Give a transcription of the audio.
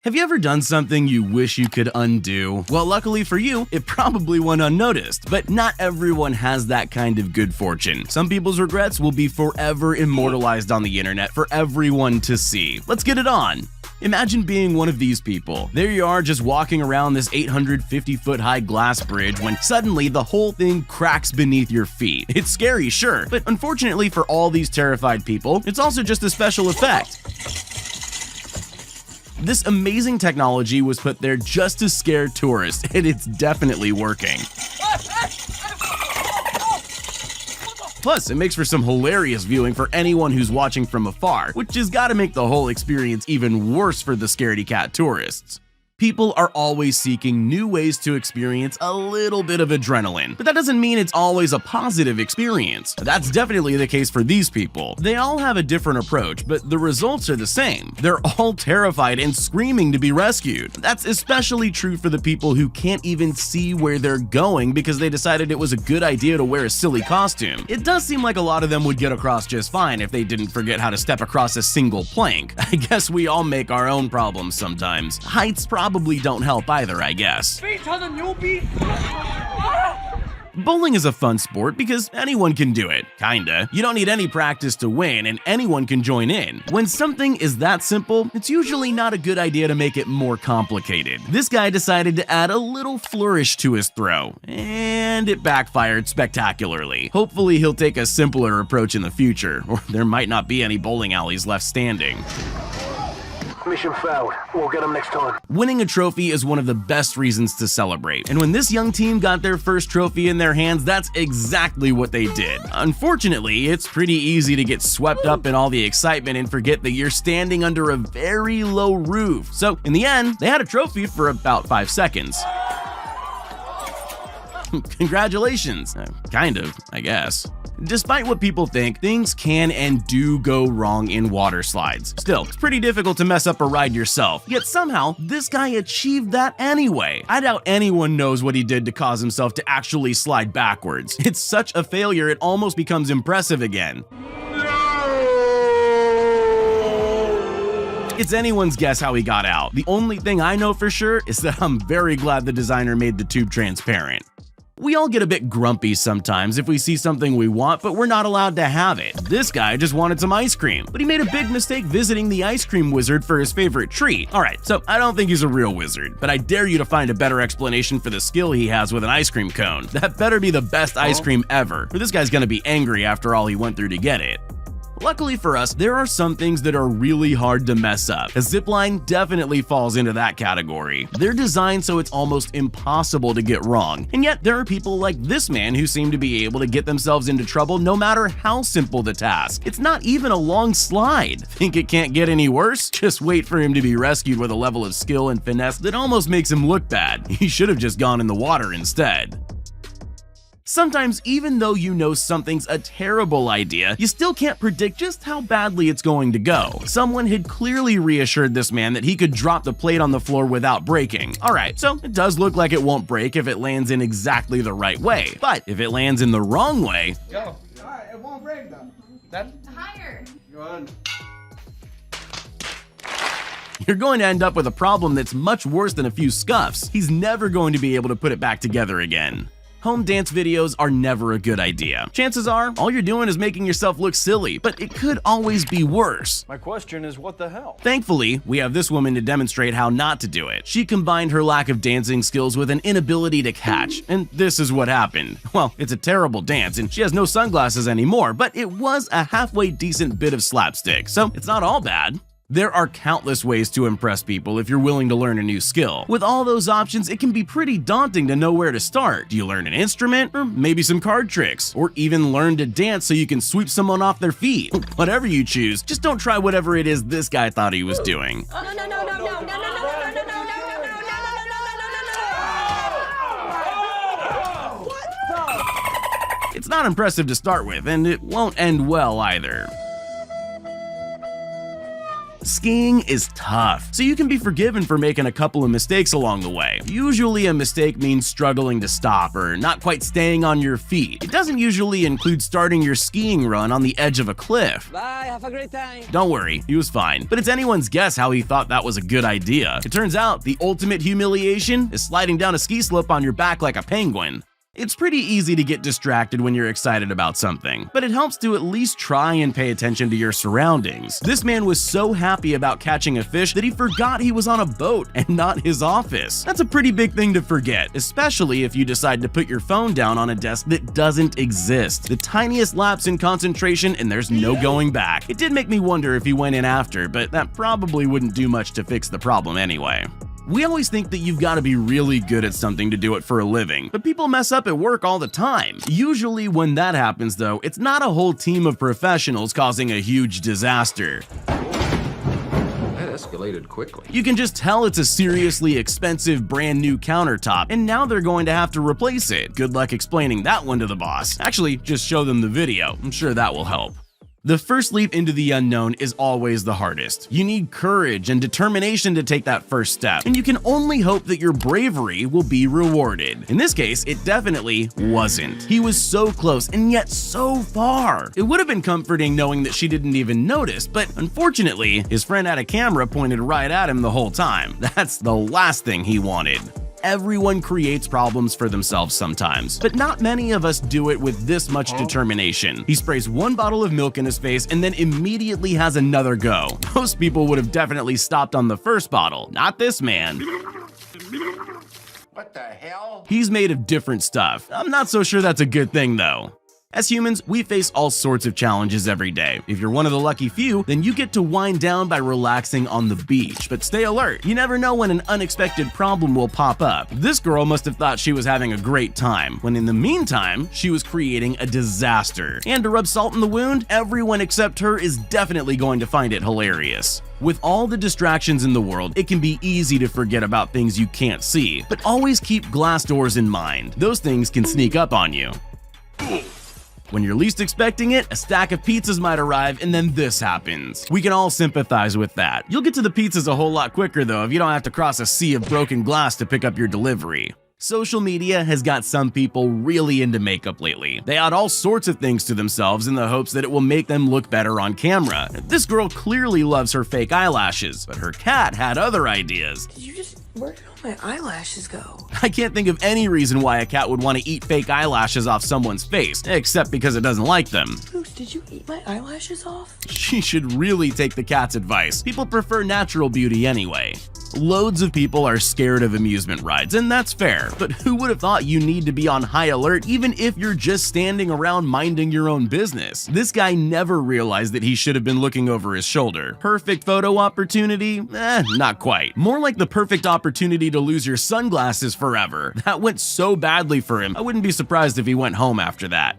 Have you ever done something you wish you could undo? Well, luckily for you, it probably went unnoticed, but not everyone has that kind of good fortune. Some people's regrets will be forever immortalized on the internet for everyone to see. Let's get it on. Imagine being one of these people. There you are just walking around this 850-foot high glass bridge when suddenly the whole thing cracks beneath your feet. It's scary, sure, but unfortunately for all these terrified people, it's also just a special effect. This amazing technology was put there just to scare tourists, and it's definitely working. Plus, it makes for some hilarious viewing for anyone who's watching from afar, which has got to make the whole experience even worse for the scaredy cat tourists. People are always seeking new ways to experience a little bit of adrenaline, but that doesn't mean it's always a positive experience. That's definitely the case for these people. They all have a different approach, but the results are the same. They're all terrified and screaming to be rescued. That's especially true for the people who can't even see where they're going because they decided it was a good idea to wear a silly costume. It does seem like a lot of them would get across just fine if they didn't forget how to step across a single plank. I guess we all make our own problems sometimes. Heights probably don't help either, I guess. Bowling is a fun sport because anyone can do it, kinda. You don't need any practice to win, and anyone can join in. When something is that simple, it's usually not a good idea to make it more complicated. This guy decided to add a little flourish to his throw, and it backfired spectacularly. Hopefully he'll take a simpler approach in the future, or there might not be any bowling alleys left standing. Mission failed. We'll get them next time. Winning a trophy is one of the best reasons to celebrate, and when this young team got their first trophy in their hands, that's exactly what they did. Unfortunately, it's pretty easy to get swept up in all the excitement and forget that you're standing under a very low roof. So in the end, they had a trophy for about 5 seconds. Congratulations. Kind of, I guess. Despite what people think, things can and do go wrong in water slides. Still, it's pretty difficult to mess up a ride yourself, yet somehow this guy achieved that anyway. I doubt anyone knows what he did to cause himself to actually slide backwards. It's such a failure it almost becomes impressive again. It's anyone's guess how he got out. The only thing I know for sure is that I'm very glad the designer made the tube transparent. We all get a bit grumpy sometimes if we see something we want, but we're not allowed to have it. This guy just wanted some ice cream, but he made a big mistake visiting the ice cream wizard for his favorite treat. Alright, so I don't think he's a real wizard, but I dare you to find a better explanation for the skill he has with an ice cream cone. That better be the best ice cream ever, or this guy's gonna be angry after all he went through to get it. Luckily for us, there are some things that are really hard to mess up. A zipline definitely falls into that category. They're designed so it's almost impossible to get wrong, and yet there are people like this man who seem to be able to get themselves into trouble no matter how simple the task. It's not even a long slide. Think it can't get any worse? Just wait for him to be rescued with a level of skill and finesse that almost makes him look bad. He should have just gone in the water instead. Sometimes, even though you know something's a terrible idea, you still can't predict just how badly it's going to go. Someone had clearly reassured this man that he could drop the plate on the floor without breaking. Alright, so it does look like it won't break if it lands in exactly the right way, but if it lands in the wrong way… Go. Alright, it won't break though. That's higher. Good. You're going to end up with a problem that's much worse than a few scuffs. He's never going to be able to put it back together again. Home dance videos are never a good idea. Chances are, all you're doing is making yourself look silly, but it could always be worse. My question is, what the hell? Thankfully, we have this woman to demonstrate how not to do it. She combined her lack of dancing skills with an inability to catch, and this is what happened. Well, it's a terrible dance, and she has no sunglasses anymore, but it was a halfway decent bit of slapstick, so it's not all bad. There are countless ways to impress people if you're willing to learn a new skill. With all those options, it can be pretty daunting to know where to start. Do you learn an instrument, or maybe some card tricks, or even learn to dance so you can sweep someone off their feet? Whatever you choose, just don't try whatever it is this guy thought he was doing. It's not impressive to start with, and it won't end well either. Skiing is tough, so you can be forgiven for making a couple of mistakes along the way. Usually a mistake means struggling to stop or not quite staying on your feet. It doesn't usually include starting your skiing run on the edge of a cliff. Bye, have a great time. Don't worry, he was fine, but it's anyone's guess how he thought that was a good idea. It turns out the ultimate humiliation is sliding down a ski slope on your back like a penguin. It's pretty easy to get distracted when you're excited about something, but it helps to at least try and pay attention to your surroundings. This man was so happy about catching a fish that he forgot he was on a boat and not his office. That's a pretty big thing to forget, especially if you decide to put your phone down on a desk that doesn't exist. The tiniest lapse in concentration and there's no going back. It did make me wonder if he went in after, but that probably wouldn't do much to fix the problem anyway. We always think that you've got to be really good at something to do it for a living, but people mess up at work all the time. Usually when that happens though, it's not a whole team of professionals causing a huge disaster. That escalated quickly. You can just tell it's a seriously expensive brand new countertop, and now they're going to have to replace it. Good luck explaining that one to the boss. Actually, just show them the video. I'm sure that will help. The first leap into the unknown is always the hardest. You need courage and determination to take that first step, and you can only hope that your bravery will be rewarded. In this case, it definitely wasn't. He was so close and yet so far. It would have been comforting knowing that she didn't even notice, but unfortunately, his friend had a camera pointed right at him the whole time. That's the last thing he wanted. Everyone creates problems for themselves sometimes, but not many of us do it with this much determination. He sprays one bottle of milk in his face and then immediately has another go. Most people would have definitely stopped on the first bottle, not this man. What the hell? He's made of different stuff. I'm not so sure that's a good thing though. As humans, we face all sorts of challenges every day. If you're one of the lucky few, then you get to wind down by relaxing on the beach. But stay alert, you never know when an unexpected problem will pop up. This girl must have thought she was having a great time, when in the meantime, she was creating a disaster. And to rub salt in the wound, everyone except her is definitely going to find it hilarious. With all the distractions in the world, it can be easy to forget about things you can't see, but always keep glass doors in mind. Those things can sneak up on you. When you're least expecting it, a stack of pizzas might arrive and then this happens. We can all sympathize with that. You'll get to the pizzas a whole lot quicker though if you don't have to cross a sea of broken glass to pick up your delivery. Social media has got some people really into makeup lately. They add all sorts of things to themselves in the hopes that it will make them look better on camera. This girl clearly loves her fake eyelashes, but her cat had other ideas. Where did all my eyelashes go? I can't think of any reason why a cat would want to eat fake eyelashes off someone's face, except because it doesn't like them. Goose, did you eat my eyelashes off? She should really take the cat's advice. People prefer natural beauty anyway. Loads of people are scared of amusement rides, and that's fair, but who would have thought you need to be on high alert even if you're just standing around minding your own business? This guy never realized that he should have been looking over his shoulder. Perfect photo opportunity? Not quite. More like the perfect opportunity to lose your sunglasses forever. That went so badly for him, I wouldn't be surprised if he went home after that.